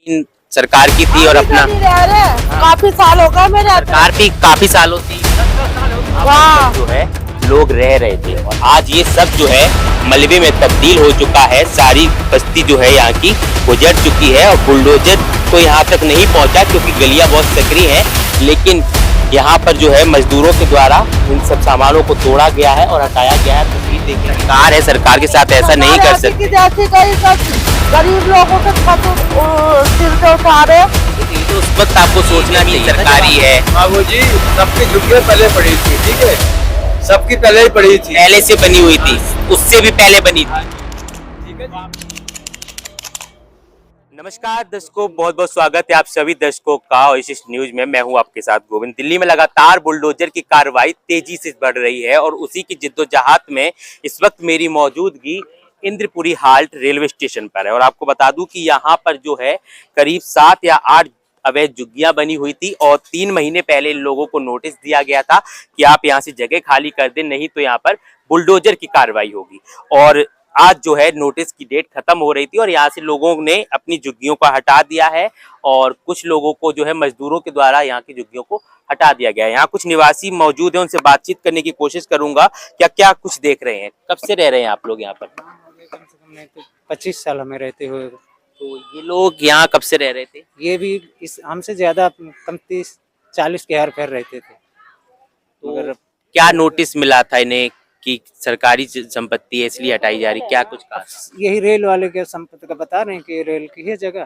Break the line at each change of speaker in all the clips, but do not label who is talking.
इन सरकार की थी और अपना
काफी साल हो गए मेरे
सरकार भी काफी सालों से जो है लोग रह रहे थे और आज ये सब जो है मलबे में तब्दील हो चुका है। सारी बस्ती जो है यहाँ की गुजर चुकी है और बुलडोजर तो यहाँ तक नहीं पहुँचा क्योंकि गलियां बहुत सकरी हैं, लेकिन यहाँ पर जो है मजदूरों के द्वारा इन सब सामानों को तोड़ा गया है और हटाया गया है। तस्वीर देखिए, सरकार है, सरकार के साथ ऐसा नहीं कर सकती।
गरीब लोगों के सिर से उठा रहे।
तो उस वक्त आपको सोचना चाहिए सरकारी है।
बाबूजी सबकी झुग्गियां पहले पड़ी थी, ठीक है, सबकी पहले ही पड़ी थी,
पहले से बनी हुई थी, उससे भी पहले बनी थी।
ठीक है।
नमस्कार दर्शकों, बहुत बहुत स्वागत है आप सभी दर्शकों का ओएसिस न्यूज में। मैं हूं आपके साथ गोविंद। दिल्ली में लगातार बुलडोजर की कार्रवाई तेजी से बढ़ रही है और उसी की जिद्दोजहद में इस वक्त मेरी मौजूदगी इंद्रपुरी हाल्ट रेलवे स्टेशन पर है। और आपको बता दूं कि यहाँ पर जो है करीब 7 या 8 अवैध झुग्गियां बनी हुई थी और 3 महीने पहले इन लोगों को नोटिस दिया गया था कि आप यहाँ से जगह खाली कर दें, नहीं तो यहाँ पर बुलडोजर की कार्रवाई होगी। और आज जो है नोटिस की डेट खत्म हो रही थी और यहाँ से लोगों ने अपनी झुग्गियों को हटा दिया है और कुछ लोगों को जो है मजदूरों के द्वारा यहाँ की झुग्गियों को हटा दिया गया है। यहाँ कुछ निवासी मौजूद हैं, उनसे बातचीत करने की कोशिश करूंगा। क्या कुछ देख रहे हैं, कब से रह रहे हैं आप लोग यहाँ पर?
कम से कम 25 साल हमें रहते हुए।
तो ये लोग यहाँ कब से रह रहे थे?
ये भी इस हमसे ज्यादा कम 30-40 के हर फेर रहते थे।
तो क्या नोटिस मिला था इन्हें कि सरकारी संपत्ति है इसलिए हटाई जा रही, क्या कुछ कहा?
यही रेल वाले के संपत्ति का बता रहे हैं कि रेल की है जगह।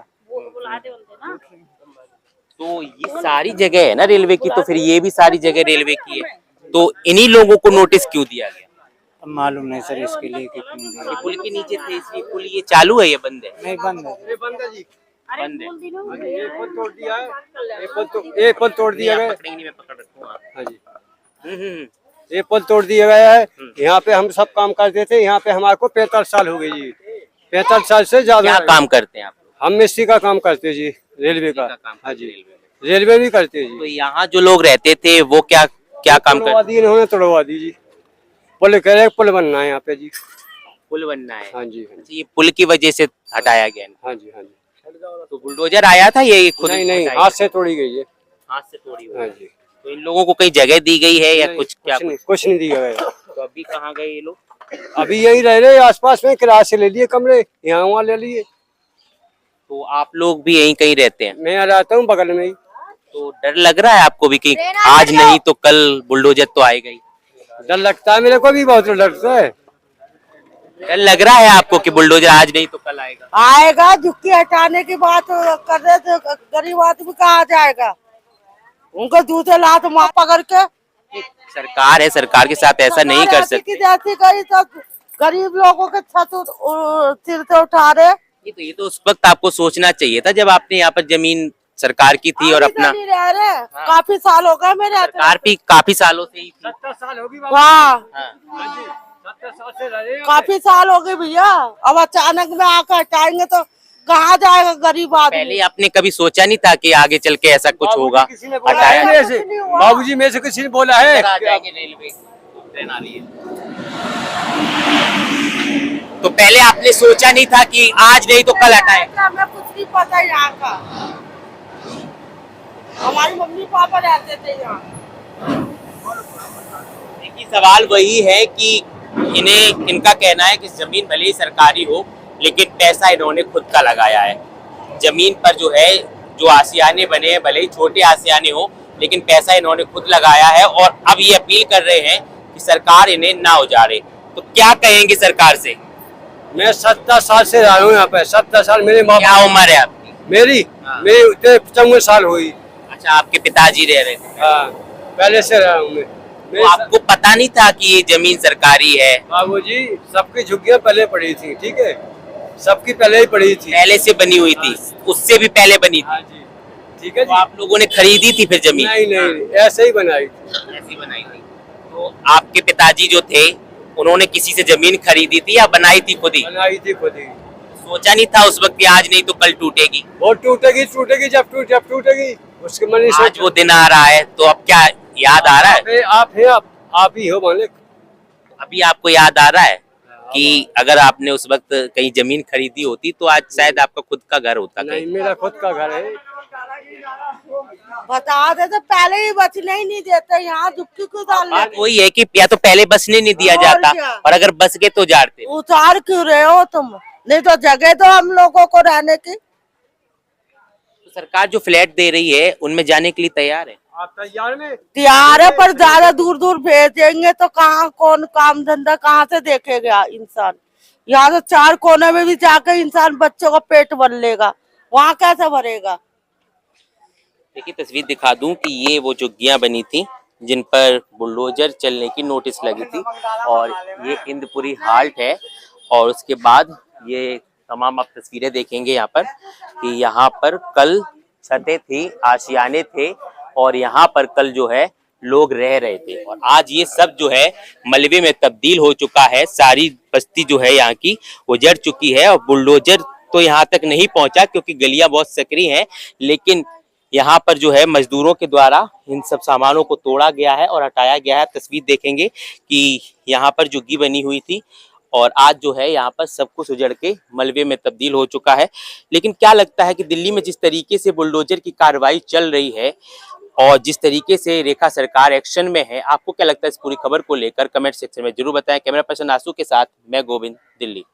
तो ये सारी जगह है ना रेलवे की, तो फिर ये भी सारी जगह रेलवे की है, तो इन्हीं लोगों को नोटिस क्यों दिया गया?
अब मालूम नहीं सर इसके लिए कि
ये पुल के नीचे थे इसलिए पुल ये चालू है, ये बंद है?
नहीं, बंद है।
ये बंद है जी,
बंद है।
ये पुल तोड़ दिया है, ये पुल तोड़ दिया गया।
पकड़ेंगे, मैं पकड़ रखूंगा।
हाँ जी,
हम्म।
ये पुल तोड़ दिया गया है। यहाँ पे हम सब काम करते थे, यहाँ पे हमारे को 45 साल हो गए जी, 45 साल से ज्यादा।
क्या काम करते हैं आप लोग?
हम मिस्त्री का काम करते जी, रेलवे का। हाँ जी, रेलवे भी करते जी।
तो यहाँ जो लोग रहते थे वो क्या काम करते?
इन्होंने तोड़वा दी जी, पुल कह रहे पुल बनना है यहाँ पे जी।
पुल बनना है?
हाँ जी,
ये पुल की वजह से हटाया गया?
हाँ जी, हाँ जी।
तो बुलडोजर आया था ये खुद?
नहीं, हाथ से तोड़ी गई है।
हाथ से तोड़ी हुई?
हाँ जी।
तो इन लोगों को कहीं जगह दी गई है या कुछ? क्या
कुछ नहीं दिया गया।
तो अभी कहाँ गए ये लोग?
अभी यही रह रहे आसपास में, किराए से ले लिए कमरे, यहाँ वहाँ ले लिए।
तो आप लोग भी यहीं कहीं रहते हैं?
मैं रहता हूँ बगल में ही।
तो डर लग रहा है आपको भी कि आज नहीं तो कल बुलडोजर तो आएगा ही?
डर लगता है, मेरे को भी बहुत डर लगता है।
डर लग रहा है आपको कि बुलडोजर आज नहीं तो कल आएगा?
आएगा, झुक्की हटाने की बात कर रहे थे, गरीब आदमी कहाँ जाएगा? उनको दूसरे लात मार पकड़ के।
सरकार है, सरकार के साथ ऐसा नहीं कर सकते।
जैसी गई तो गरीब लोगों के छत सिर से उठा रहे।
ये तो उस वक्त आपको सोचना चाहिए था जब आपने यहाँ पर जमीन सरकार की थी और अपना
रह रहे। काफी साल हो गए मेरे।
सरकार भी काफी सालों से ही थी।
70 साल होगी।
हाँ,
70 साल से रह रहे हैं।
काफी साल हो गए भैया। अब अचानक में आकर हटाएंगे तो कहाँ जाएगा गरीब आदमी?
पहले आपने कभी सोचा नहीं था कि आगे चल के ऐसा कुछ होगा?
किसी ने बोला है मेरे से, बाबूजी में से किसी ने बोला है?
रेलवे ट्रेन आ रही है। तो पहले आपने सोचा नहीं था कि आज नहीं तो कल हटाएगा?
हमें कुछ नहीं पता यहाँ का। हमारी मम्मी पापा रहते थे यहाँ।
देखिए, सवाल वही है कि इनका कहना है कि जमीन भले ही सरकारी हो लेकिन पैसा इन्होंने खुद का लगाया है। जमीन पर जो है जो आशियाने बने हैं, भले ही छोटे आशियाने हो, लेकिन पैसा इन्होंने खुद लगाया है और अब ये अपील कर रहे हैं कि सरकार इन्हें ना उजाड़े। तो क्या कहेंगे सरकार से?
मैं 70 साल से रहा हूँ यहाँ पे, 70 साल। मेरे माँ,
क्या उम्र है आपकी?
मेरी
हाँ।
मेरी 54 साल हुई।
अच्छा, आपके पिताजी रह रहे थे?
हाँ, पहले से रहा हूँ मैं।
तो आपको पता नहीं था कि ये जमीन सरकारी है?
बाबूजी सबकी झुग्गियां पहले पड़ी थी, ठीक है, सबकी पहले ही पड़ी थी,
पहले से बनी हुई थी, उससे भी पहले बनी थी?
हाँ जी, ठीक है
तो
जी।
आप लोगों ने खरीदी थी फिर जमीन?
नहीं, ऐसे ही बनाई थी।
ऐसी बनाई थी। तो आपके पिताजी जो थे उन्होंने किसी से जमीन खरीदी थी या बनाई थी खुद ही?
बनाई थी खुद ही।
सोचा नहीं था उस वक्त कि आज नहीं तो कल टूटेगी?
वो टूटेगी जब टूटेगी उसके मन से।
आज वो दिन आ रहा है तो अब क्या याद आ रहा है?
आप ही हो मालिक।
अभी आपको याद आ रहा है? कि अगर आपने उस वक्त कहीं जमीन खरीदी होती तो आज शायद आपका खुद का घर होता
नहीं,
कहीं।
मेरा खुद का घर है।
बता दे तो पहले ही बचने ही नहीं देते, यहाँ दुखी क्यों डालने
बात वही है कि या तो पहले बसने नहीं दिया
और
जाता
क्या?
और अगर बस गए तो जाते।
उतार क्यों रहे हो तुम? नहीं तो जगह दो हम लोगों को रहने की।
तो सरकार जो फ्लैट दे रही है उनमें जाने के लिए तैयार है।
आप तैयार में?
तैयार है पर ज्यादा दूर दूर भेजेंगे तो कहाँ कौन काम धंधा कहाँ से देखेगा इंसान? यहाँ तो चार कोने में भी जाकर इंसान बच्चों का पेट भर लेगा, वहाँ कैसे भरेगा?
देखिए तस्वीर दिखा दूं कि ये वो झुग्गियां बनी थी जिन पर बुलडोजर चलने की नोटिस लगी थी और ये इंदपुरी हाल्ट है। और उसके बाद ये तमाम आप तस्वीरें देखेंगे यहाँ पर कि यहाँ पर कल छतें थी, आशियाने थे और यहाँ पर कल जो है लोग रह रहे थे और आज ये सब जो है मलबे में तब्दील हो चुका है। सारी बस्ती जो है यहाँ की वो जड़ चुकी है और बुलडोजर तो यहाँ तक नहीं पहुंचा क्योंकि गलियां बहुत सकरी हैं, लेकिन यहाँ पर जो है मजदूरों के द्वारा इन सब सामानों को तोड़ा गया है और हटाया गया है। तस्वीर देखेंगे कि यहाँ पर झुग्गी बनी हुई थी और आज जो है यहाँ पर सब कुछ उजड़ के मलबे में तब्दील हो चुका है। लेकिन क्या लगता है कि दिल्ली में जिस तरीके से बुलडोजर की कार्रवाई चल रही है और जिस तरीके से रेखा सरकार एक्शन में है, आपको क्या लगता है इस पूरी खबर को लेकर? कमेंट सेक्शन में जरूर बताएं। कैमरा पर्सन आंसू के साथ मैं गोविंद, दिल्ली।